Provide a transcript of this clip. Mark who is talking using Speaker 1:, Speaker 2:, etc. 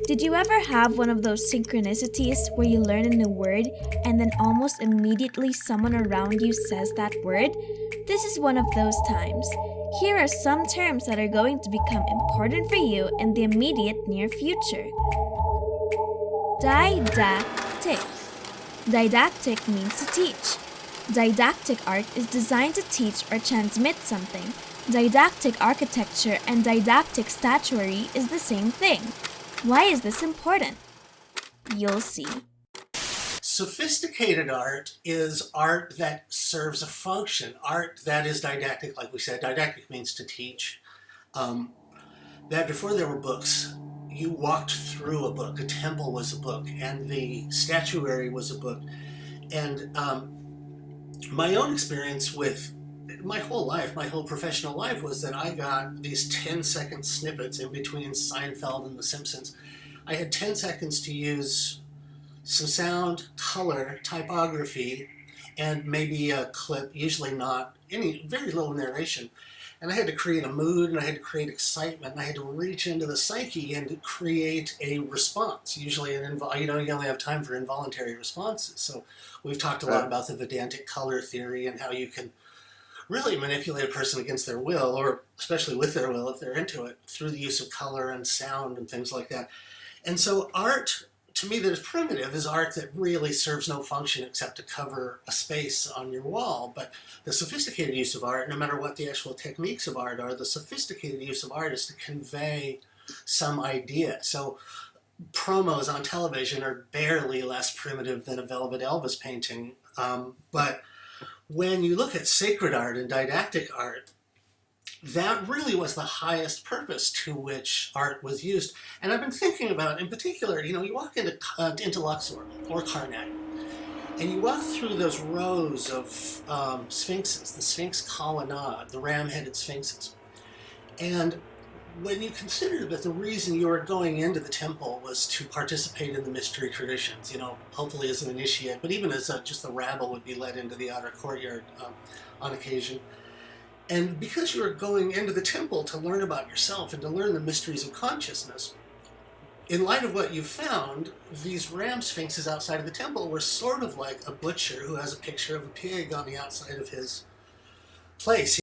Speaker 1: Did you ever have one of those synchronicities where you learn a new word and then almost immediately someone around you says that word? This is one of those times. Here are some terms that are going to become important for you in the immediate near future. Didactic. Didactic means to teach. Didactic art is designed to teach or transmit something. Didactic architecture and didactic statuary is the same thing. Why is this important? You'll see.
Speaker 2: Sophisticated art is art that serves a function. Art that is didactic, like we said. Didactic means to teach. That before there were books, you walked through a book. A temple was a book, and the statuary was a book. And my own experience with my whole life, my whole professional life, was that I got these 10-second snippets in between Seinfeld and The Simpsons. I had 10 seconds to use some sound, color, typography, and maybe a clip, usually not any, very little narration. And I had to create a mood, and I had to create excitement, and I had to reach into the psyche and create a response. Usually, you only have time for involuntary responses. So we've talked a lot about the Vedantic color theory and how you can really manipulate a person against their will, or especially with their will if they're into it, through the use of color and sound and things like that. And so art, to me, that is primitive is art that really serves no function except to cover a space on your wall. But the sophisticated use of art, no matter what the actual techniques of art are, the sophisticated use of art is to convey some idea. So promos on television are barely less primitive than a Velvet Elvis painting. But when you look at sacred art and didactic art, that really was the highest purpose to which art was used. And I've been thinking about, in particular, you walk into Luxor or Karnak, and you walk through those rows of sphinxes, the Sphinx colonnade, the ram-headed sphinxes. And when you consider that the reason you were going into the temple was to participate in the mystery traditions, hopefully as an initiate, but even as just the rabble would be led into the outer courtyard on occasion. And because you were going into the temple to learn about yourself and to learn the mysteries of consciousness, in light of what you found, these ram sphinxes outside of the temple were sort of like a butcher who has a picture of a pig on the outside of his place.